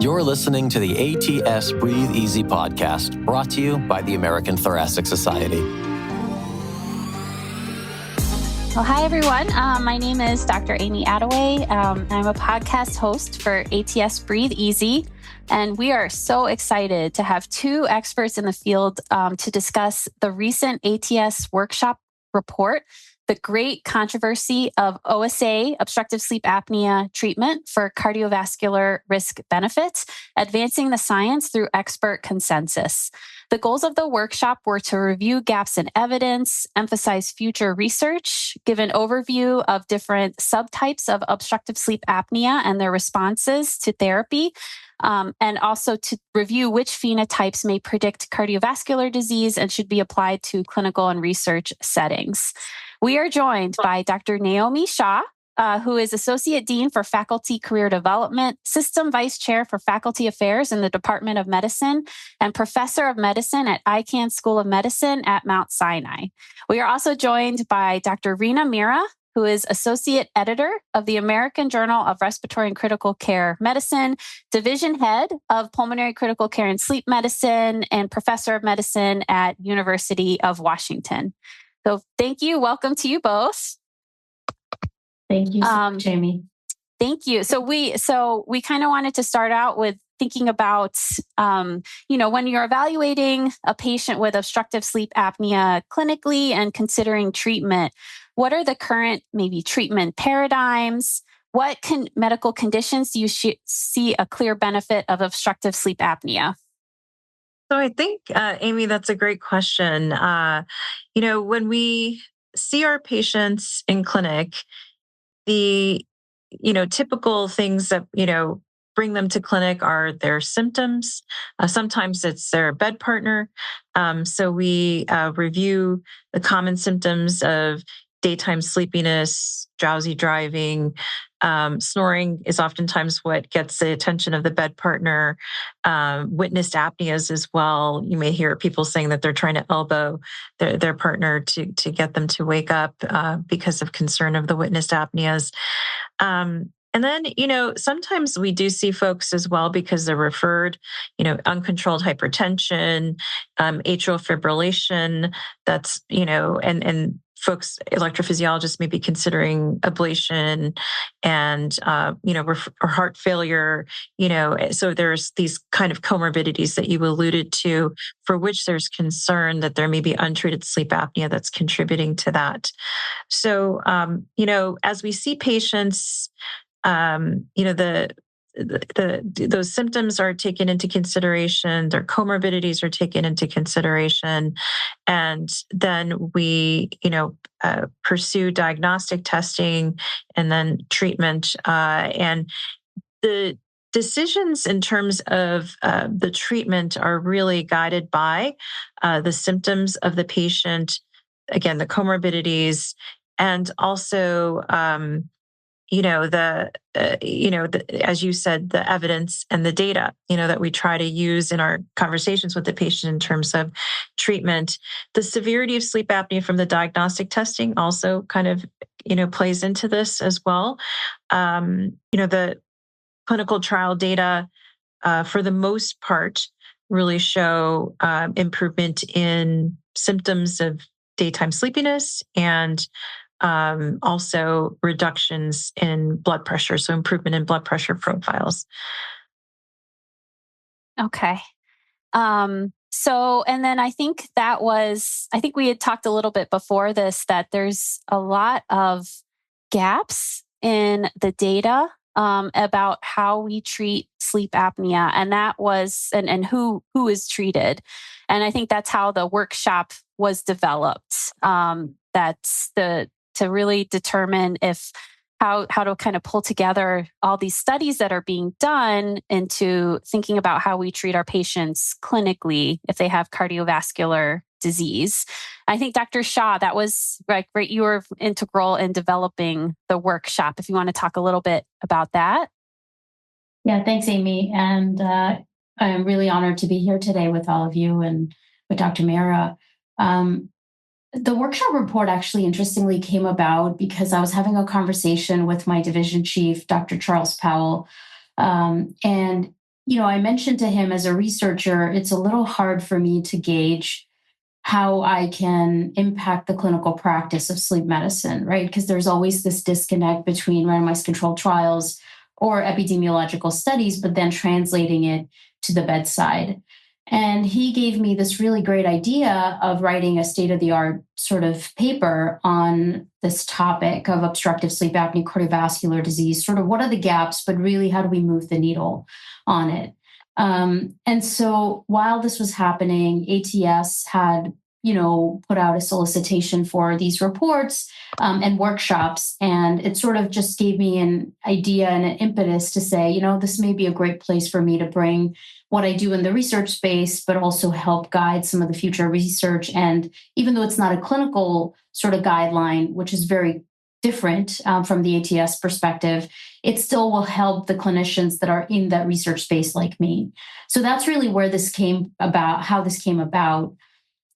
You're listening to the ATS Breathe Easy podcast, brought to you by the American Thoracic Society. Well, hi, everyone. My name is Dr. Amy Attaway. I'm a podcast host for ATS Breathe Easy, and we are so excited to have two experts in the field to discuss the recent ATS workshop report, The Great Controversy of OSA, Obstructive Sleep Apnea Treatment for Cardiovascular Risk Benefits, Advancing the Science Through Expert Consensus. The goals of the workshop were to review gaps in evidence, emphasize future research, give an overview of different subtypes of obstructive sleep apnea and their responses to therapy, and also to review which phenotypes may predict cardiovascular disease and should be applied to clinical and research settings. We are joined by Dr. Neomi Shah, who is Associate Dean for Faculty Career Development, System Vice Chair for Faculty Affairs in the Department of Medicine, and Professor of Medicine at Icahn School of Medicine at Mount Sinai. We are also joined by Dr. Mehra, who is Associate Editor of the American Journal of Respiratory and Critical Care Medicine, Division Head of Pulmonary Critical Care and Sleep Medicine, and Professor of Medicine at University of Washington. So thank you. Welcome to you both. Thank you so much, Jamie. Thank you. So we kind of wanted to start out with thinking about, when you're evaluating a patient with obstructive sleep apnea clinically and considering treatment, what are the current maybe treatment paradigms? What medical conditions do you see a clear benefit of obstructive sleep apnea? So I think, Amy, that's a great question. When we see our patients in clinic, the, typical things that, bring them to clinic are their symptoms. Sometimes it's their bed partner. So we review the common symptoms of daytime sleepiness, drowsy driving. Snoring is oftentimes what gets the attention of the bed partner. Witnessed apneas as well. You may hear people saying that they're trying to elbow their partner to get them to wake up because of concern of the witnessed apneas. And then, sometimes we do see folks as well because they're referred, uncontrolled hypertension, atrial fibrillation. That's, and folks, electrophysiologists may be considering ablation and, or heart failure, so there's these kind of comorbidities that you alluded to for which there's concern that there may be untreated sleep apnea that's contributing to that. So, as we see patients, those symptoms are taken into consideration, their comorbidities are taken into consideration, and then we, pursue diagnostic testing and then treatment. And the decisions in terms of the treatment are really guided by the symptoms of the patient, again, the comorbidities, and also as you said, the evidence and the data, that we try to use in our conversations with the patient in terms of treatment. The severity of sleep apnea from the diagnostic testing also kind of, plays into this as well. The clinical trial data, for the most part, really show improvement in symptoms of daytime sleepiness and also reductions in blood pressure, so improvement in blood pressure profiles. Okay. And then I think we had talked a little bit before this, that there's a lot of gaps in the data about how we treat sleep apnea, and that was, and who is treated. And I think that's how the workshop was developed. To really determine how to kind of pull together all these studies that are being done into thinking about how we treat our patients clinically if they have cardiovascular disease. I think Dr. Shah, that was right. You were integral in developing the workshop. If you want to talk a little bit about that. Yeah, thanks, Amy. And I'm really honored to be here today with all of you and with Dr. Mehra. The workshop report actually interestingly came about because I was having a conversation with my division chief, Dr. Charles Powell. And I mentioned to him as a researcher, it's a little hard for me to gauge how I can impact the clinical practice of sleep medicine, right? Because there's always this disconnect between randomized controlled trials or epidemiological studies, but then translating it to the bedside. And he gave me this really great idea of writing a state-of-the-art sort of paper on this topic of obstructive sleep apnea, cardiovascular disease, sort of what are the gaps, but really how do we move the needle on it? And so while this was happening, ATS had, put out a solicitation for these reports and workshops. And it sort of just gave me an idea and an impetus to say, this may be a great place for me to bring what I do in the research space, but also help guide some of the future research. And even though it's not a clinical sort of guideline, which is very different from the ATS perspective, it still will help the clinicians that are in that research space like me. So that's really where this came about, how this came about.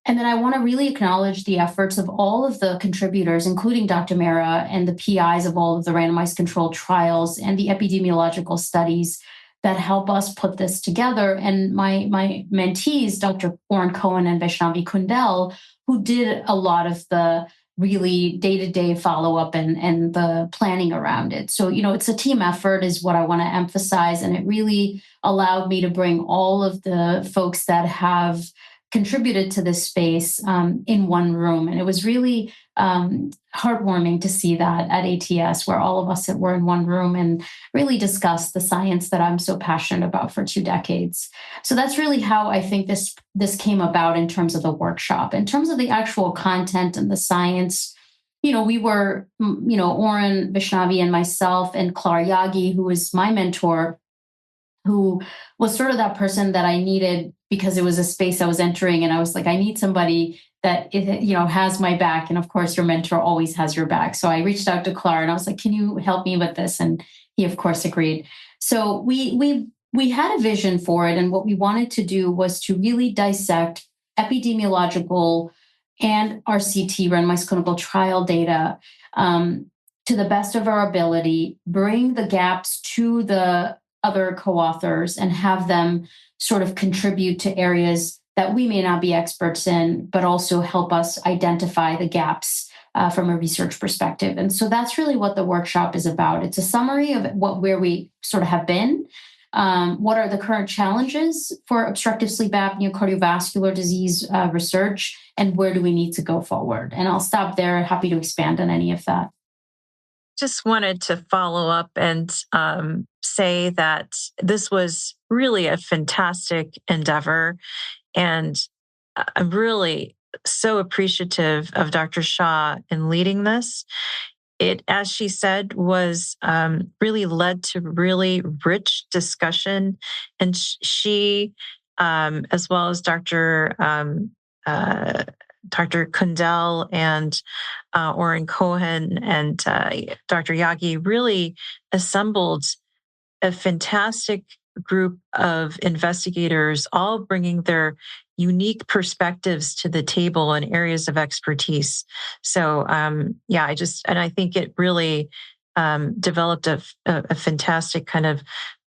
And then I want to really acknowledge the efforts of all of the contributors, including Dr. Mehra and the PIs of all of the randomized controlled trials and the epidemiological studies that help us put this together. And my mentees, Dr. Oren Cohen and Vaishnavi Kundel, who did a lot of the really day-to-day follow-up and the planning around it. So, it's a team effort is what I want to emphasize. And it really allowed me to bring all of the folks that have contributed to this space in one room. And it was really heartwarming to see that at ATS, where all of us were in one room and really discussed the science that I'm so passionate about for 2 decades. So that's really how I think this came about in terms of the workshop. In terms of the actual content and the science, we were, Oren, Vaishnavi, and myself, and Clara Yagi, who was my mentor, who was sort of that person that I needed because it was a space I was entering. And I was like, I need somebody that, has my back. And of course, your mentor always has your back. So I reached out to Clara and I was like, can you help me with this? And he, of course, agreed. So we had a vision for it. And what we wanted to do was to really dissect epidemiological and RCT, randomized clinical trial data, to the best of our ability, bring the gaps to the other co-authors and have them sort of contribute to areas that we may not be experts in, but also help us identify the gaps from a research perspective. And so that's really what the workshop is about. It's a summary of where we sort of have been, what are the current challenges for obstructive sleep apnea, cardiovascular disease research, and where do we need to go forward? And I'll stop there. Happy to expand on any of that. Just wanted to follow up and say that this was really a fantastic endeavor. And I'm really so appreciative of Dr. Shah in leading this. It, as she said, was really led to really rich discussion. And she, as well as Dr. Kundel and Oren Cohen and Dr. Yagi really assembled a fantastic group of investigators, all bringing their unique perspectives to the table in areas of expertise. So, I think it really developed a fantastic kind of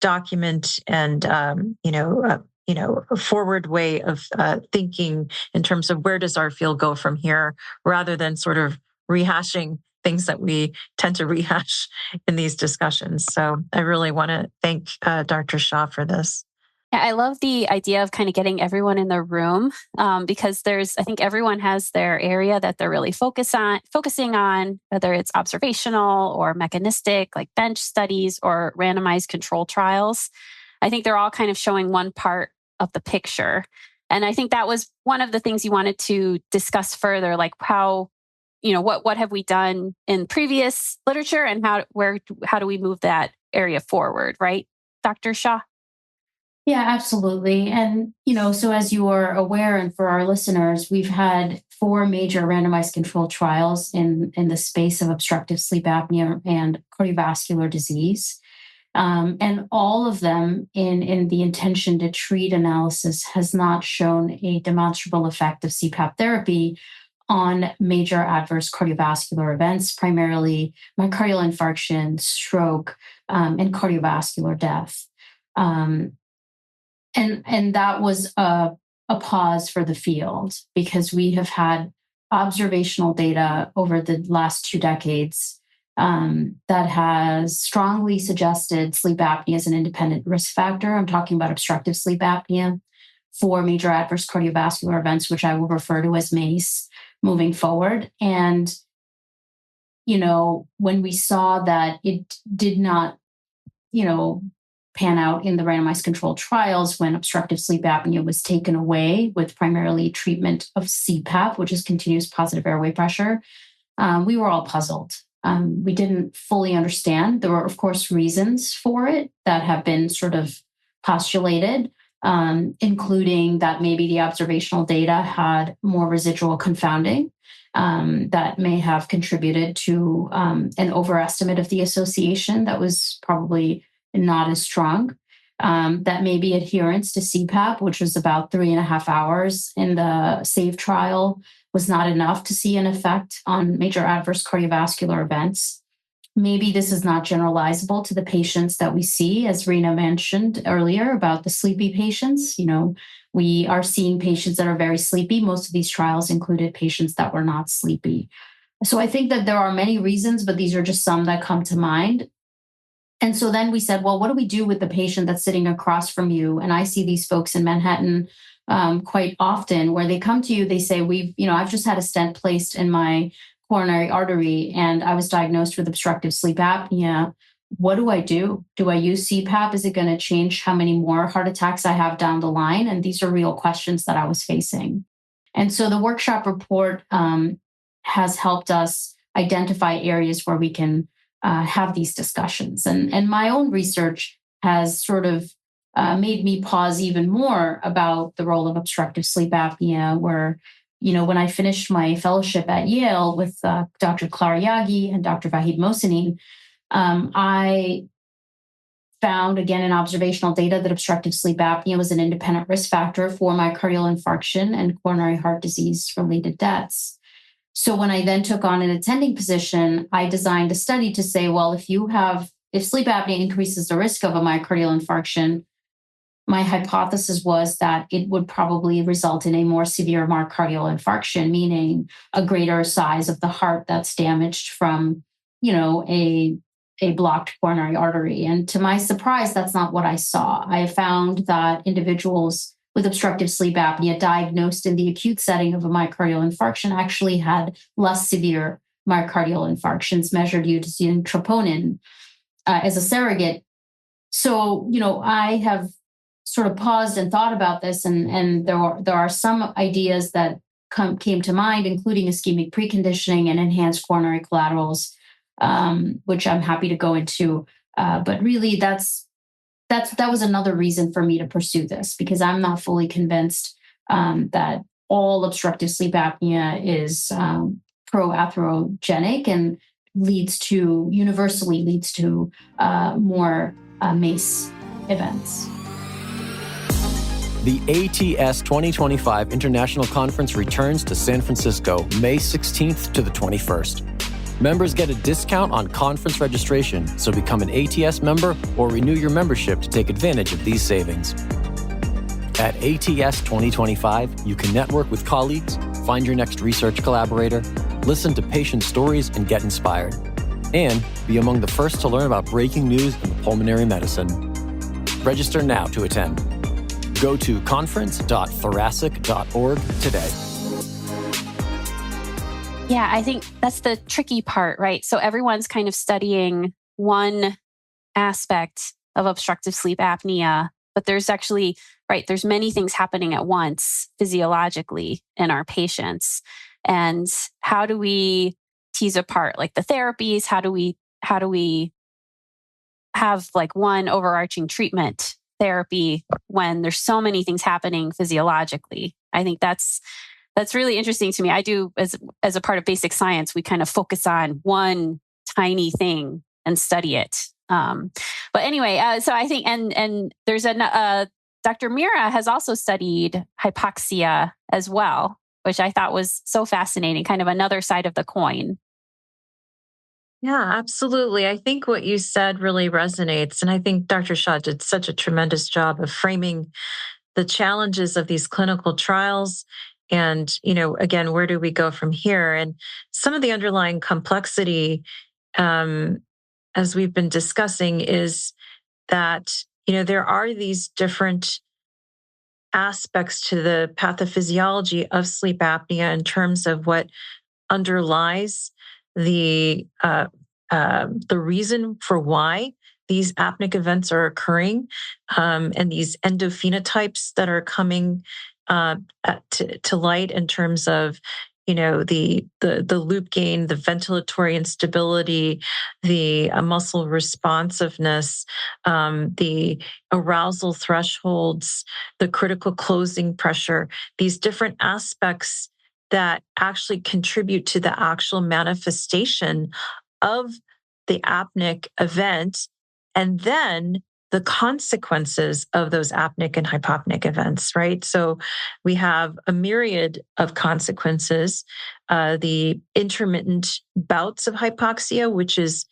document and, a forward way of thinking in terms of where does our field go from here, rather than sort of rehashing things that we tend to rehash in these discussions. So I really want to thank Dr. Shah for this. Yeah, I love the idea of kind of getting everyone in the room because I think everyone has their area that they're really focusing on, whether it's observational or mechanistic, like bench studies or randomized control trials. I think they're all kind of showing one part of the picture. And I think that was one of the things you wanted to discuss further, like how, what have we done in previous literature and how do we move that area forward, right, Dr. Shah? Yeah, absolutely. And, so as you are aware, and for our listeners, we've had 4 major randomized controlled trials in the space of obstructive sleep apnea and cardiovascular disease. And all of them in the intention to treat analysis has not shown a demonstrable effect of CPAP therapy on major adverse cardiovascular events, primarily myocardial infarction, stroke, and cardiovascular death. And that was a pause for the field, because we have had observational data over the last 2 decades that has strongly suggested sleep apnea as an independent risk factor. I'm talking about obstructive sleep apnea for major adverse cardiovascular events, which I will refer to as MACE moving forward. And, when we saw that it did not, pan out in the randomized controlled trials when obstructive sleep apnea was taken away with primarily treatment of CPAP, which is continuous positive airway pressure, we were all puzzled. We didn't fully understand. There were, of course, reasons for it that have been sort of postulated, including that maybe the observational data had more residual confounding that may have contributed to an overestimate of the association that was probably not as strong. That maybe adherence to CPAP, which was about 3.5 hours in the SAVE trial, was not enough to see an effect on major adverse cardiovascular events. Maybe this is not generalizable to the patients that we see, as Reena mentioned earlier about the sleepy patients. We are seeing patients that are very sleepy. Most of these trials included patients that were not sleepy. So I think that there are many reasons, but these are just some that come to mind. And so then we said, well, what do we do with the patient that's sitting across from you? And I see these folks in Manhattan quite often, where they come to you, they say, I've just had a stent placed in my coronary artery and I was diagnosed with obstructive sleep apnea. What do I do? Do I use CPAP? Is it going to change how many more heart attacks I have down the line? And these are real questions that I was facing. And so the workshop report has helped us identify areas where we can have these discussions. And my own research has sort of made me pause even more about the role of obstructive sleep apnea, where, when I finished my fellowship at Yale with Dr. Clara Yagi and Dr. Vahid Mohseni, I found, again, in observational data that obstructive sleep apnea was an independent risk factor for myocardial infarction and coronary heart disease-related deaths. So when I then took on an attending position, I designed a study to say, well, if sleep apnea increases the risk of a myocardial infarction, my hypothesis was that it would probably result in a more severe myocardial infarction, meaning a greater size of the heart that's damaged from, a blocked coronary artery. And to my surprise, that's not what I saw. I found that individuals with obstructive sleep apnea diagnosed in the acute setting of a myocardial infarction actually had less severe myocardial infarctions measured using troponin as a surrogate. So, I have sort of paused and thought about this, and there are some ideas that came to mind, including ischemic preconditioning and enhanced coronary collaterals, which I'm happy to go into. But really, that was another reason for me to pursue this, because I'm not fully convinced that all obstructive sleep apnea is pro-atherogenic and universally leads to more MACE events. The ATS 2025 International Conference returns to San Francisco, May 16th to the 21st. Members get a discount on conference registration, so become an ATS member or renew your membership to take advantage of these savings. At ATS 2025, you can network with colleagues, find your next research collaborator, listen to patient stories and get inspired, and be among the first to learn about breaking news in pulmonary medicine. Register now to attend. Go to conference.thoracic.org today. Yeah, I think that's the tricky part, right? So everyone's kind of studying one aspect of obstructive sleep apnea, but there's actually, there's many things happening at once physiologically in our patients. And how do we tease apart the therapies? How do we have one overarching treatment therapy when there's so many things happening physiologically? I think that's really interesting to me. I do, as a part of basic science, we kind of focus on one tiny thing and study it. But anyway, so I think, and there's Dr. Mehra has also studied hypoxia as well, which I thought was so fascinating, kind of another side of the coin. Yeah, absolutely. I think what you said really resonates. And I think Dr. Shah did such a tremendous job of framing the challenges of these clinical trials. And, again, where do we go from here? And some of the underlying complexity, as we've been discussing, is that, there are these different aspects to the pathophysiology of sleep apnea in terms of what underlies the reason for why these apneic events are occurring, and these endophenotypes that are coming to light in terms of the loop gain, the ventilatory instability, the muscle responsiveness, the arousal thresholds, the critical closing pressure, these different aspects that actually contribute to the actual manifestation of the apneic event, and then the consequences of those apneic and hypopneic events, right? So we have a myriad of consequences. The intermittent bouts of hypoxia, which is,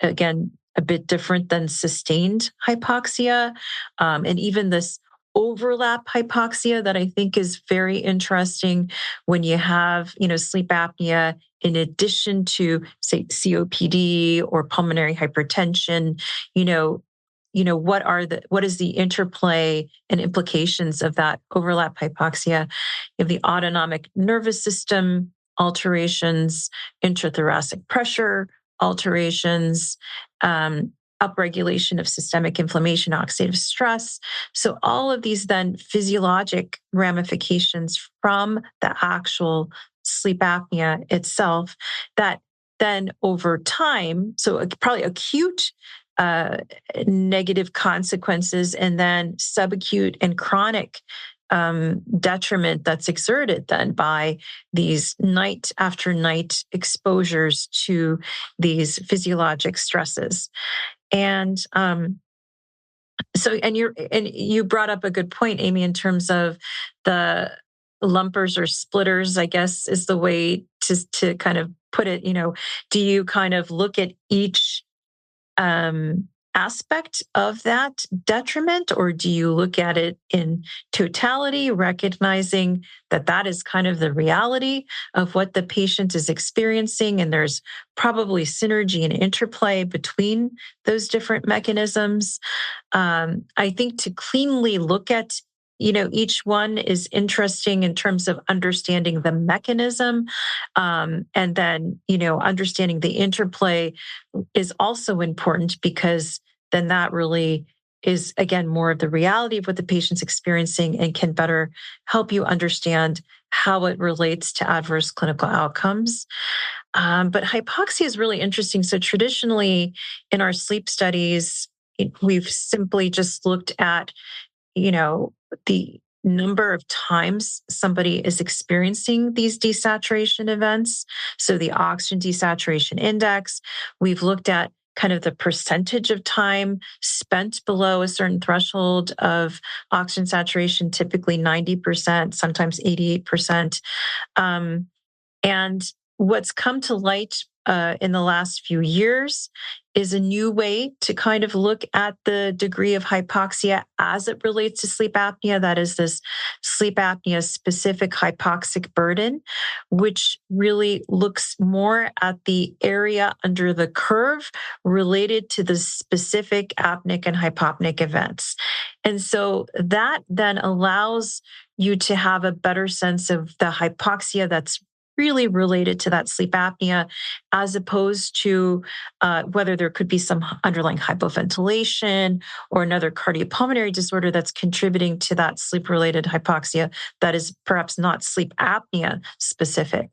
again, a bit different than sustained hypoxia, and even this overlap hypoxia that I think is very interesting when you have, sleep apnea in addition to, say, COPD or pulmonary hypertension. What is the interplay and implications of that overlap hypoxia? You have the autonomic nervous system alterations, intrathoracic pressure alterations, upregulation of systemic inflammation, oxidative stress. So all of these then physiologic ramifications from the actual sleep apnea itself that then over time, so probably acute negative consequences, and then subacute and chronic detriment that's exerted then by these night after night exposures to these physiologic stresses. And you brought up a good point, Amy, in terms of the lumpers or splitters, I guess is the way to kind of put it. Do you kind of look at each aspect of that detriment, or do you look at it in totality, recognizing that that is kind of the reality of what the patient is experiencing, and there's probably synergy and interplay between those different mechanisms? I think to cleanly look at each one is interesting in terms of understanding the mechanism, and then understanding the interplay is also important, because then that really is, again, more of the reality of what the patient's experiencing and can better help you understand how it relates to adverse clinical outcomes. But hypoxia is really interesting. So traditionally in our sleep studies, we've simply just looked at the number of times somebody is experiencing these desaturation events. So the oxygen desaturation index, we've looked at kind of the percentage of time spent below a certain threshold of oxygen saturation, typically 90%, sometimes 88%. And what's come to light in the last few years is a new way to kind of look at the degree of hypoxia as it relates to sleep apnea. That is this sleep apnea specific hypoxic burden, which really looks more at the area under the curve related to the specific apneic and hypopneic events. And so that then allows you to have a better sense of the hypoxia that's really related to that sleep apnea, as opposed to whether there could be some underlying hypoventilation or another cardiopulmonary disorder that's contributing to that sleep-related hypoxia that is perhaps not sleep apnea specific.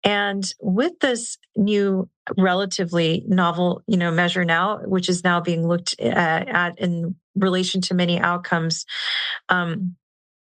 And with this new, relatively novel, measure now, which is now being looked at in relation to many outcomes,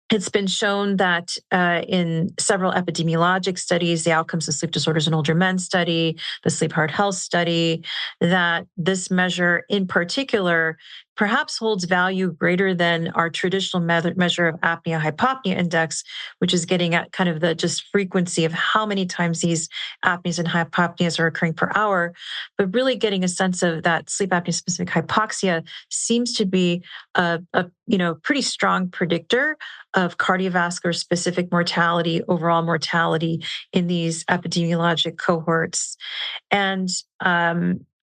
it's been shown that in several epidemiologic studies, the outcomes of sleep disorders in older men study, the sleep heart health study, that this measure in particular perhaps holds value greater than our traditional measure of apnea-hypopnea index, which is getting at kind of the just frequency of how many times these apneas and hypopneas are occurring per hour, but really getting a sense of that sleep apnea-specific hypoxia seems to be a pretty strong predictor of cardiovascular specific mortality, overall mortality in these epidemiologic cohorts. And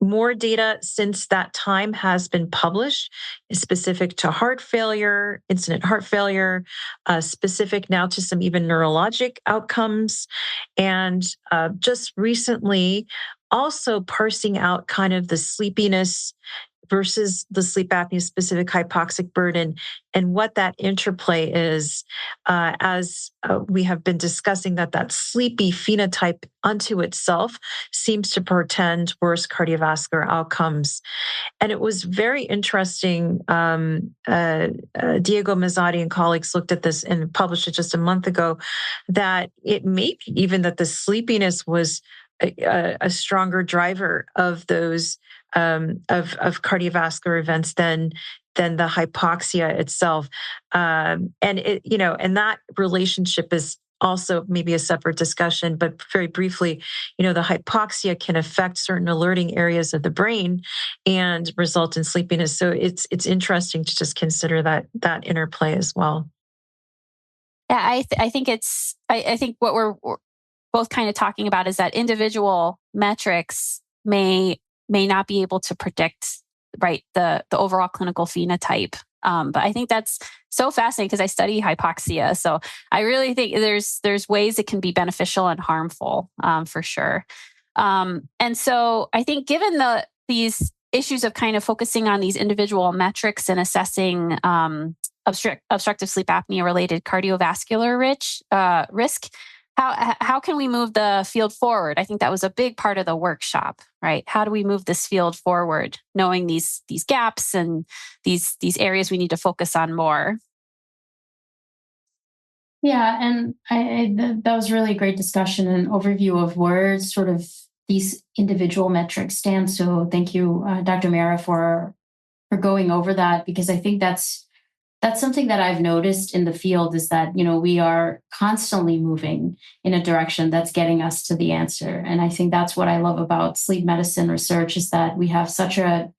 more data since that time has been published, specific to heart failure, incident heart failure, specific now to some even neurologic outcomes. And just recently, also parsing out kind of the sleepiness versus the sleep apnea specific hypoxic burden and what that interplay is, as we have been discussing that sleepy phenotype unto itself seems to portend worse cardiovascular outcomes. And it was very interesting. Diego Mazzotti and colleagues looked at this and published it just a month ago, that it may be even that the sleepiness was a stronger driver of those of cardiovascular events than the hypoxia itself, and and that relationship is also maybe a separate discussion. But very briefly, the hypoxia can affect certain alerting areas of the brain and result in sleepiness. So it's interesting to just consider that interplay as well. Yeah, I think I think what we're both kind of talking about is that individual metrics may not be able to predict, right, the overall clinical phenotype. But I think that's so fascinating because I study hypoxia. So I really think there's ways it can be beneficial and harmful, for sure. And so I think given these issues of kind of focusing on these individual metrics and assessing obstructive sleep apnea related cardiovascular risk, how can we move the field forward? I think that was a big part of the workshop, right? How do we move this field forward, knowing these gaps and these areas we need to focus on more? Yeah, and that was really a great discussion and overview of where sort of these individual metrics stand. So thank you, Dr. Mehra, for going over that, because I think that's something that I've noticed in the field is that, we are constantly moving in a direction that's getting us to the answer. And I think that's what I love about sleep medicine research is that we have such an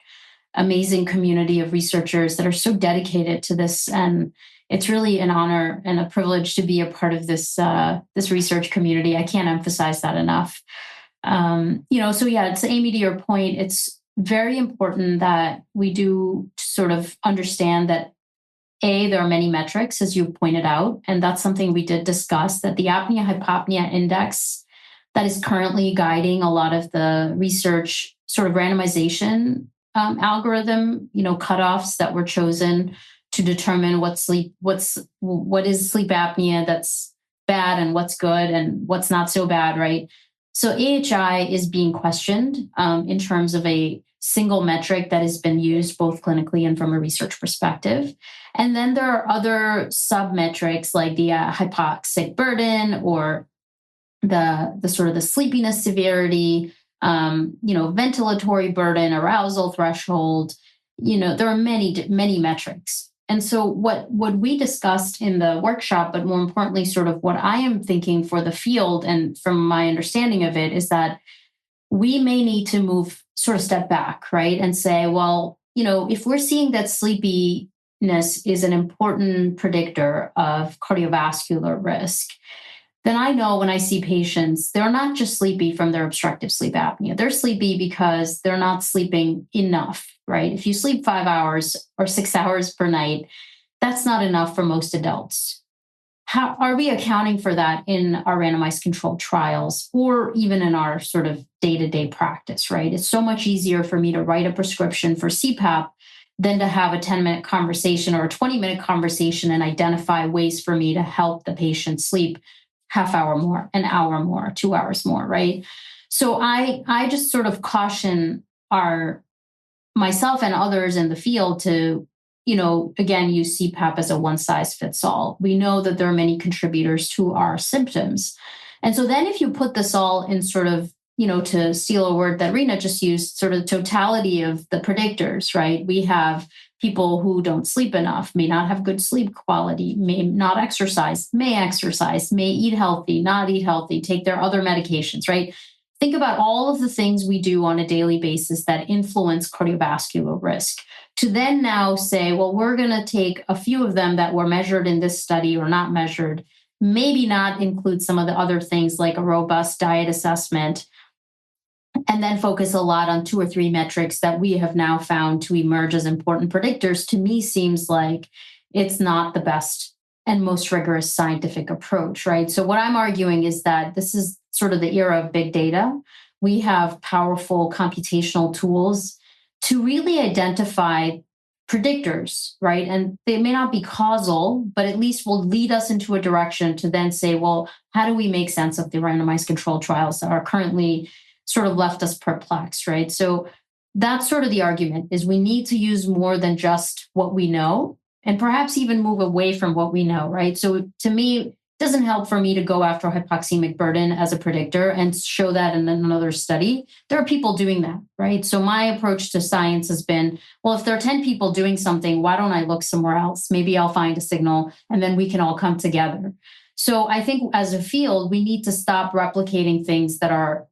amazing community of researchers that are so dedicated to this. And it's really an honor and a privilege to be a part of this research community. I can't emphasize that enough. So yeah, it's Amy, to your point, it's very important that we do sort of understand that there are many metrics, as you pointed out, and that's something we did discuss, that the apnea-hypopnea index that is currently guiding a lot of the research sort of randomization algorithm, cutoffs that were chosen to determine what is sleep apnea that's bad and what's good and what's not so bad, right? So AHI is being questioned in terms of a single metric that has been used both clinically and from a research perspective. And then there are other sub-metrics like the hypoxic burden or the sort of the sleepiness severity, ventilatory burden, arousal threshold. There are many metrics. And so what we discussed in the workshop, but more importantly, sort of what I am thinking for the field and from my understanding of it is that we may need to step back, right? And say, well, if we're seeing that sleepiness is an important predictor of cardiovascular risk, then I know when I see patients, they're not just sleepy from their obstructive sleep apnea. They're sleepy because they're not sleeping enough, right? If you sleep 5 hours or 6 hours per night, that's not enough for most adults. How are we accounting for that in our randomized controlled trials or even in our sort of day-to-day practice, right? It's so much easier for me to write a prescription for CPAP than to have a 10-minute conversation or a 20-minute conversation and identify ways for me to help the patient sleep half hour more, an hour more, 2 hours more, right? So I just sort of caution myself and others in the field to, again, use CPAP as a one-size-fits-all. We know that there are many contributors to our symptoms. And so then if you put this all in sort of, to steal a word that Reena just used, sort of totality of the predictors, right? We have people who don't sleep enough, may not have good sleep quality, may not exercise, may eat healthy, not eat healthy, take their other medications, right? Think about all of the things we do on a daily basis that influence cardiovascular risk. To then now say, well, we're going to take a few of them that were measured in this study or not measured, maybe not include some of the other things like a robust diet assessment, and then focus a lot on 2 or 3 metrics that we have now found to emerge as important predictors, to me seems like it's not the best and most rigorous scientific approach, right? So what I'm arguing is that this is sort of the era of big data. We have powerful computational tools to really identify predictors, right? And they may not be causal, but at least will lead us into a direction to then say, well, how do we make sense of the randomized controlled trials that are currently sort of left us perplexed, right? So that's sort of the argument, is we need to use more than just what we know and perhaps even move away from what we know, right? So to me, it doesn't help for me to go after hypoxemic burden as a predictor and show that in another study. There are people doing that, right? So my approach to science has been, well, if there are 10 people doing something, why don't I look somewhere else? Maybe I'll find a signal and then we can all come together. So I think as a field, we need to stop replicating things that are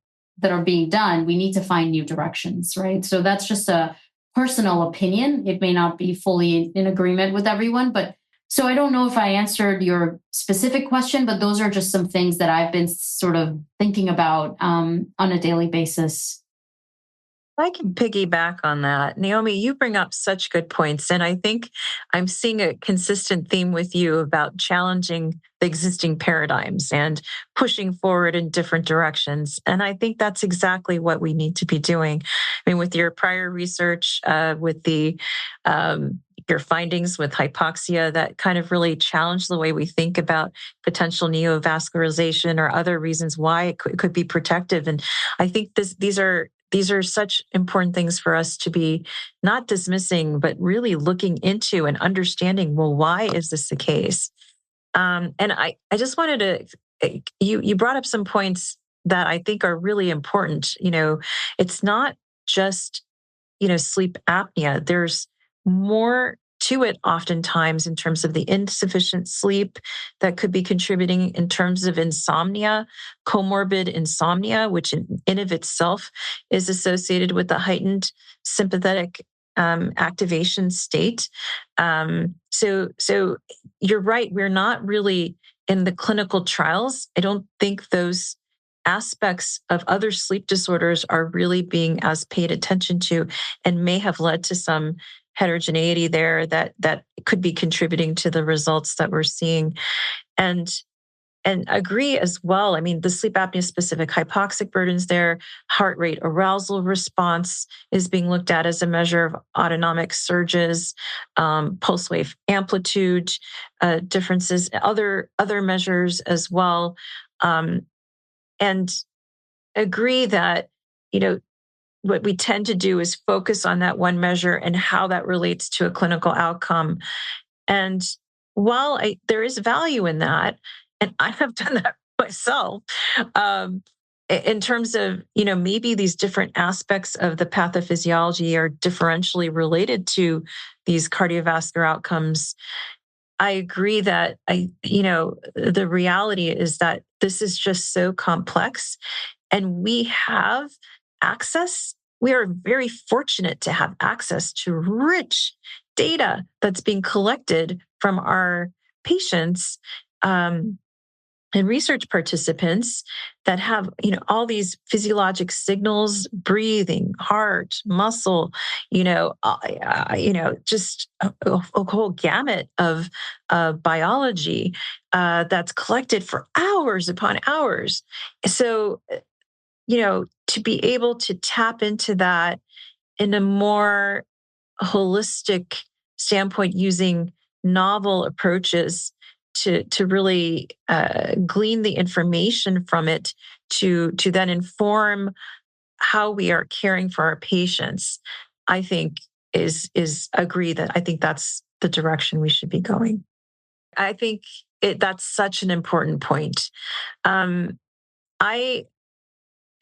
being done. We need to find new directions, right? So that's just a personal opinion. It may not be fully in agreement with everyone, but so I don't know if I answered your specific question, but those are just some things that I've been sort of thinking about on a daily basis. I can piggyback on that. Neomi, you bring up such good points. And I think I'm seeing a consistent theme with you about challenging the existing paradigms and pushing forward in different directions. And I think that's exactly what we need to be doing. I mean, with your prior research, with your findings with hypoxia, that kind of really challenged the way we think about potential neovascularization or other reasons why it could be protective. And I think these are such important things for us to be not dismissing, but really looking into and understanding, well, why is this the case? And I just wanted to, you brought up some points that I think are really important. It's not just, sleep apnea. There's more to it oftentimes in terms of the insufficient sleep that could be contributing in terms of insomnia, comorbid insomnia, which in of itself is associated with the heightened sympathetic activation state. So you're right. We're not really in the clinical trials. I don't think those aspects of other sleep disorders are really being as paid attention to, and may have led to some heterogeneity there that could be contributing to the results that we're seeing. And agree as well. I mean, the sleep apnea specific hypoxic burdens there, heart rate arousal response is being looked at as a measure of autonomic surges, pulse wave amplitude differences, other measures as well. And agree that, what we tend to do is focus on that one measure and how that relates to a clinical outcome. And while there is value in that, and I have done that myself, in terms of, maybe these different aspects of the pathophysiology are differentially related to these cardiovascular outcomes, I agree that the reality is that this is just so complex, and we have access. We are very fortunate to have access to rich data that's being collected from our patients and research participants that have, all these physiologic signals, breathing, heart, muscle, just a whole gamut of biology that's collected for hours upon hours. So, to be able to tap into that in a more holistic standpoint, using novel approaches to really glean the information from it to then inform how we are caring for our patients, I think is agree that I think that's the direction we should be going. I think that's such an important point.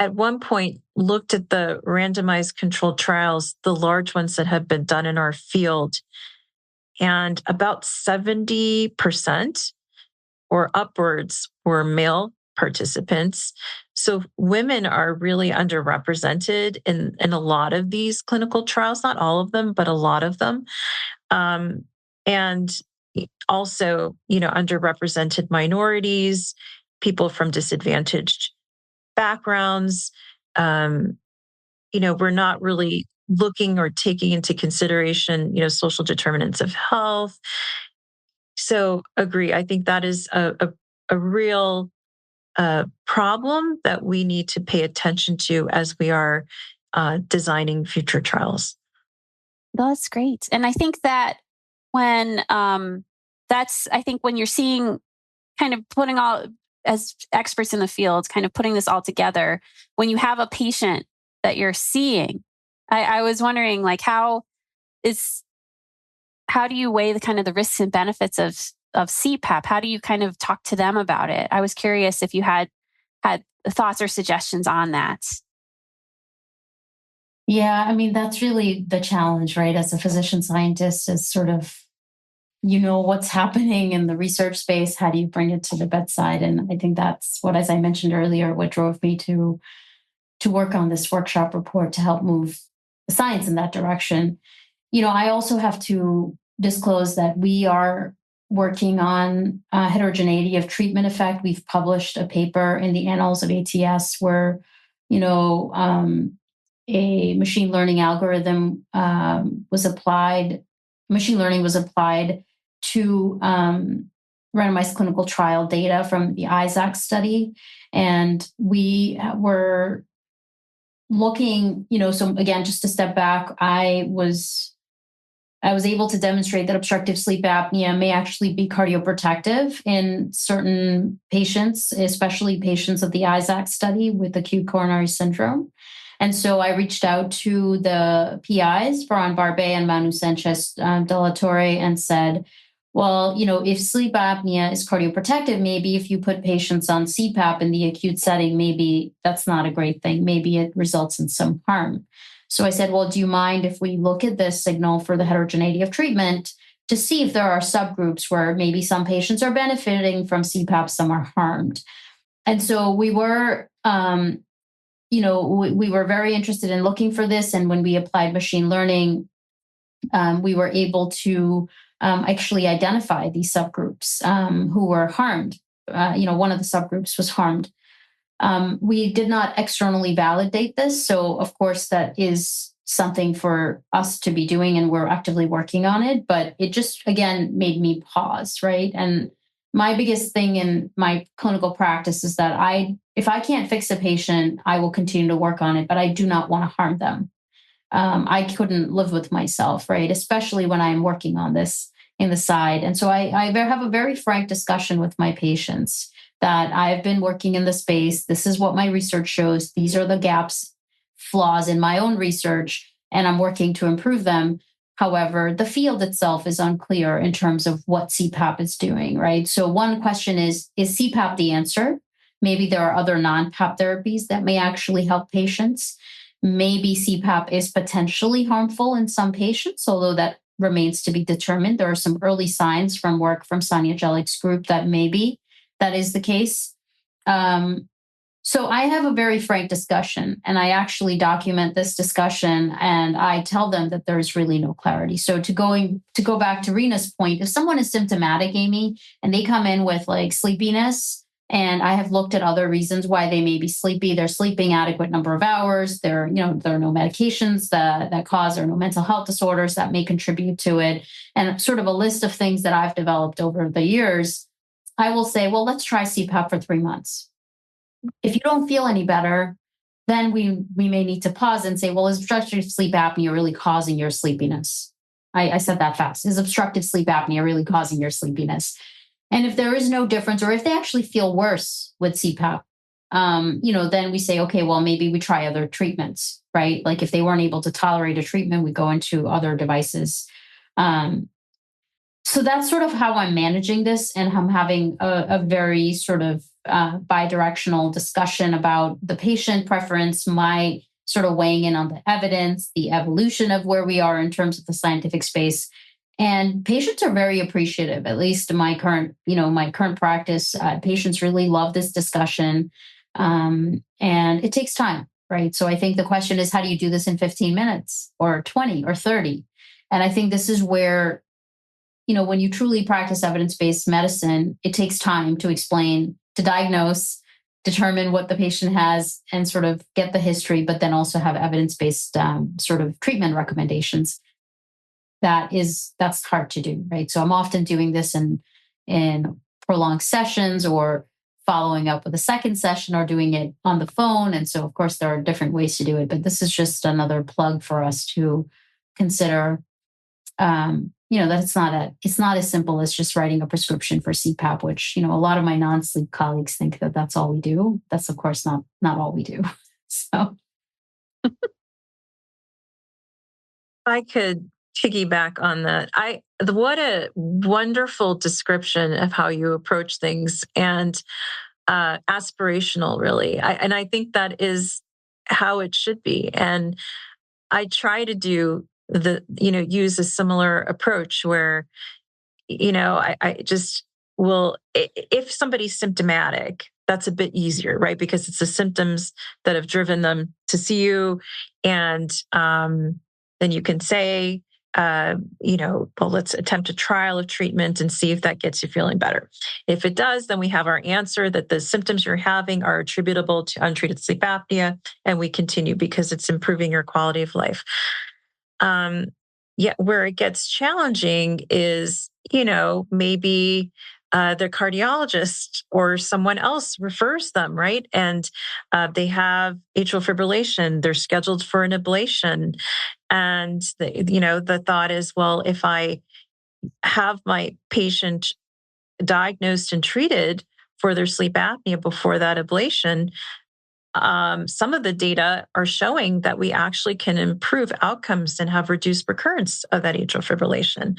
at one point looked at the randomized controlled trials, the large ones that have been done in our field, and about 70% or upwards were male participants. So women are really underrepresented in a lot of these clinical trials, not all of them, but a lot of them. And also, underrepresented minorities, people from disadvantaged backgrounds. We're not really looking or taking into consideration, social determinants of health. So agree. I think that is a real problem that we need to pay attention to as we are designing future trials. That's great. And I think that when when you're seeing kind of putting all, as experts in the field, kind of putting this all together, when you have a patient that you're seeing, I was wondering, like, how do you weigh the kind of the risks and benefits of CPAP? How do you kind of talk to them about it? I was curious if you had thoughts or suggestions on that. Yeah, I mean, that's really the challenge, right? As a physician scientist, is sort of, what's happening in the research space. How do you bring it to the bedside? And I think that's what, as I mentioned earlier, what drove me to work on this workshop report to help move the science in that direction. I also have to disclose that we are working on heterogeneity of treatment effect. We've published a paper in the Annals of ATS where, a machine learning algorithm was applied. Machine learning was applied to randomized clinical trial data from the Icahn study. And we were looking, so again, just to step back, I was able to demonstrate that obstructive sleep apnea may actually be cardioprotective in certain patients, especially patients of the Icahn study with acute coronary syndrome. And so I reached out to the PIs, Ferran Barbe and Manu Sanchez de la Torre, and said, well, if sleep apnea is cardioprotective, maybe if you put patients on CPAP in the acute setting, maybe that's not a great thing. Maybe it results in some harm. So I said, well, do you mind if we look at this signal for the heterogeneity of treatment to see if there are subgroups where maybe some patients are benefiting from CPAP, some are harmed? And so we were, we were very interested in looking for this. And when we applied machine learning, we were able to actually identify these subgroups who were harmed. One of the subgroups was harmed. We did not externally validate this. So, of course, that is something for us to be doing, and we're actively working on it. But it just, again, made me pause, right? And my biggest thing in my clinical practice is that if I can't fix a patient, I will continue to work on it, but I do not want to harm them. I couldn't live with myself, right? Especially when I'm working on this in the side. And so I have a very frank discussion with my patients that I've been working in the space. This is what my research shows. These are the gaps, flaws in my own research, and I'm working to improve them. However, the field itself is unclear in terms of what CPAP is doing, right? So one question is CPAP the answer? Maybe there are other non-PAP therapies that may actually help patients. Maybe CPAP is potentially harmful in some patients, although that remains to be determined. There are some early signs from work from Sonia Jelic's group that maybe that is the case. So I have a very frank discussion, and I actually document this discussion, and I tell them that there's really no clarity. So to go back to Reena's point, if someone is symptomatic, Amy, and they come in with like sleepiness, and I have looked at other reasons why they may be sleepy. They're sleeping adequate number of hours. There are no medications that cause, or no mental health disorders that may contribute to it, and sort of a list of things that I've developed over the years. I will say, well, let's try CPAP for 3 months. If you don't feel any better, then we may need to pause and say, well, is obstructive sleep apnea really causing your sleepiness? I said that fast. Is obstructive sleep apnea really causing your sleepiness? And if there is no difference, or if they actually feel worse with CPAP, then we say, okay, well, maybe we try other treatments, right? Like if they weren't able to tolerate a treatment, we go into other devices. So that's sort of how I'm managing this, and I'm having a very sort of bi-directional discussion about the patient preference, my sort of weighing in on the evidence, the evolution of where we are in terms of the scientific space. And patients are very appreciative, at least in my current, my current practice. Patients really love this discussion. And it takes time, right? So I think the question is, how do you do this in 15 minutes or 20 or 30? And I think this is where, when you truly practice evidence-based medicine, it takes time to explain, to diagnose, determine what the patient has, and sort of get the history, but then also have evidence-based sort of treatment recommendations. That's hard to do, right? So I'm often doing this in prolonged sessions, or following up with a second session, or doing it on the phone. And so, of course, there are different ways to do it, but this is just another plug for us to consider. That it's not as simple as just writing a prescription for CPAP, which, a lot of my non-sleep colleagues think that that's all we do. That's, of course, not all we do. So I could piggyback on that. What a wonderful description of how you approach things, and aspirational, really. And I think that is how it should be. And I try to do use a similar approach where, I just will, if somebody's symptomatic, that's a bit easier, right? Because it's the symptoms that have driven them to see you. And then you can say, well, let's attempt a trial of treatment and see if that gets you feeling better. If it does, then we have our answer that the symptoms you're having are attributable to untreated sleep apnea, and we continue because it's improving your quality of life. Where it gets challenging is, maybe their cardiologist or someone else refers them, right? And they have atrial fibrillation. They're scheduled for an ablation. And the thought is, well, if I have my patient diagnosed and treated for their sleep apnea before that ablation, some of the data are showing that we actually can improve outcomes and have reduced recurrence of that atrial fibrillation.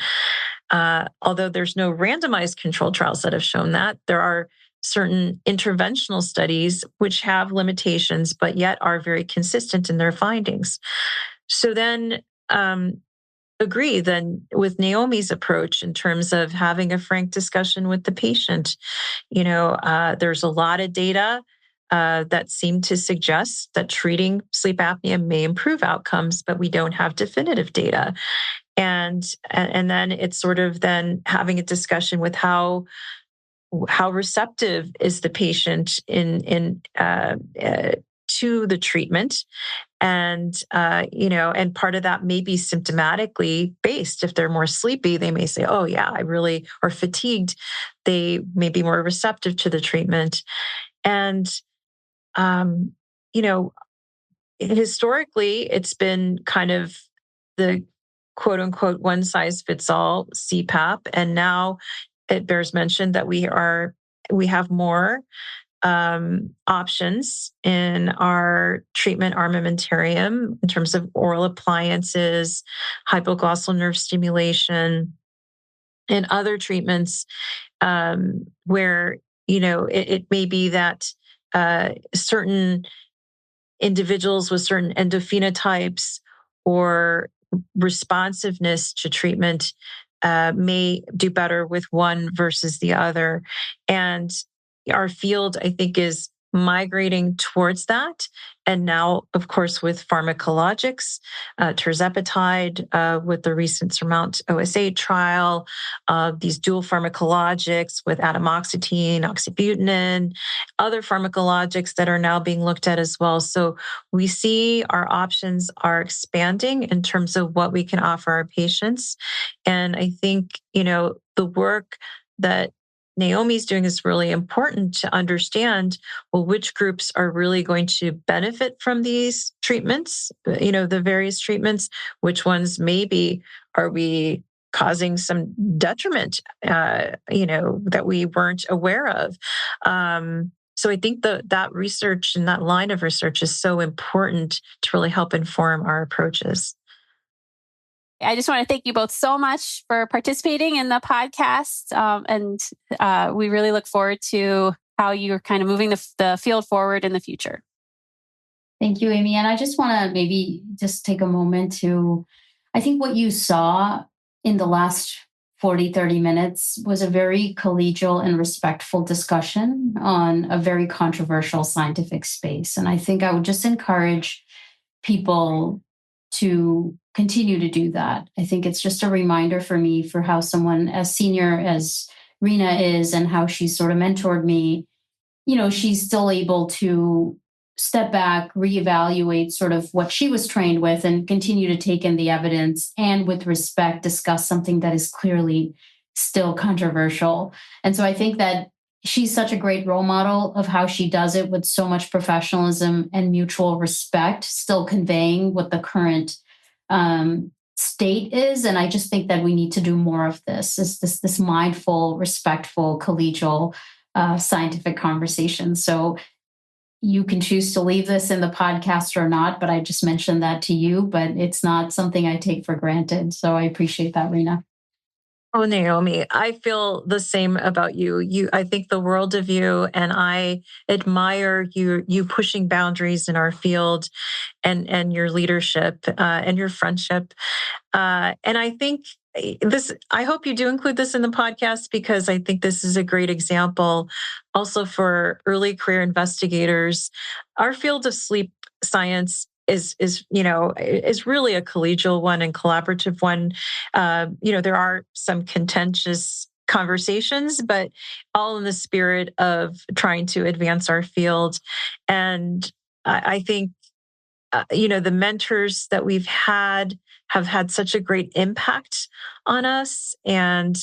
Although there's no randomized controlled trials that have shown that, there are certain interventional studies which have limitations, but yet are very consistent in their findings. So then agree then with Neomi's approach in terms of having a frank discussion with the patient. There's a lot of data that seem to suggest that treating sleep apnea may improve outcomes, but we don't have definitive data. And then it's sort of then having a discussion with how receptive is the patient in to the treatment. And, and part of that may be symptomatically based. If they're more sleepy, they may say, oh yeah, I really, or fatigued, they may be more receptive to the treatment. And, historically, it's been kind of the quote unquote one size fits all CPAP. And now it bears mention that we have more options in our treatment armamentarium in terms of oral appliances, hypoglossal nerve stimulation, and other treatments where, it may be that certain individuals with certain endophenotypes or responsiveness to treatment may do better with one versus the other. And our field, I think, is migrating towards that. And now, of course, with pharmacologics, tirzepatide, with the recent SURMOUNT OSA trial, these dual pharmacologics with atomoxetine, oxybutynin, other pharmacologics that are now being looked at as well. So we see our options are expanding in terms of what we can offer our patients. And I think, the work that Neomi's doing is really important to understand, well, which groups are really going to benefit from these treatments, the various treatments, which ones maybe are we causing some detriment, that we weren't aware of. So I think that research and that line of research is so important to really help inform our approaches. I just want to thank you both so much for participating in the podcast. And we really look forward to how you're kind of moving the field forward in the future. Thank you, Amy. And I just want to maybe just take a moment to, I think what you saw in the last 40, 30 minutes was a very collegial and respectful discussion on a very controversial scientific space. And I think I would just encourage people to continue to do that. I think it's just a reminder for me for how someone as senior as Reena is and how she's sort of mentored me, she's still able to step back, reevaluate sort of what she was trained with and continue to take in the evidence and with respect discuss something that is clearly still controversial. And so I think that she's such a great role model of how she does it with so much professionalism and mutual respect, still conveying what the current state is. And I just think that we need to do more of this mindful, respectful, collegial, scientific conversation. So you can choose to leave this in the podcast or not, but I just mentioned that to you, but it's not something I take for granted. So I appreciate that, Reena. Oh, Neomi, I feel the same about you. I think the world of you, and I admire you pushing boundaries in our field and your leadership and your friendship. And I think I hope you do include this in the podcast, because I think this is a great example also for early career investigators. Our field of sleep science is really a collegial one and collaborative one. There are some contentious conversations, but all in the spirit of trying to advance our field. And I think the mentors that we've had have had such a great impact on us, and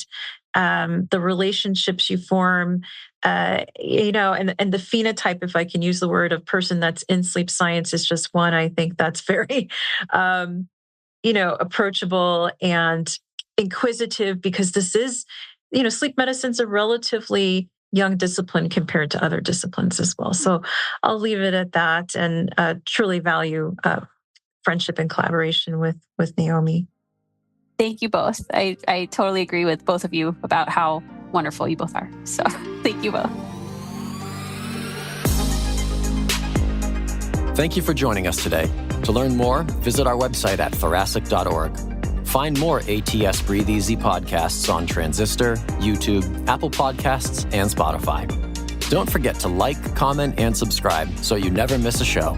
the relationships you form, and the phenotype, if I can use the word, of person that's in sleep science is just one. I think that's very, approachable and inquisitive, because this is, sleep medicine's a relatively young discipline compared to other disciplines as well. So I'll leave it at that, and truly value friendship and collaboration with Neomi. Thank you both. I totally agree with both of you about how wonderful you both are. So thank you both. Thank you for joining us today. To learn more, visit our website at thoracic.org. Find more ATS Breathe Easy podcasts on Transistor, YouTube, Apple Podcasts, and Spotify. Don't forget to like, comment, and subscribe so you never miss a show.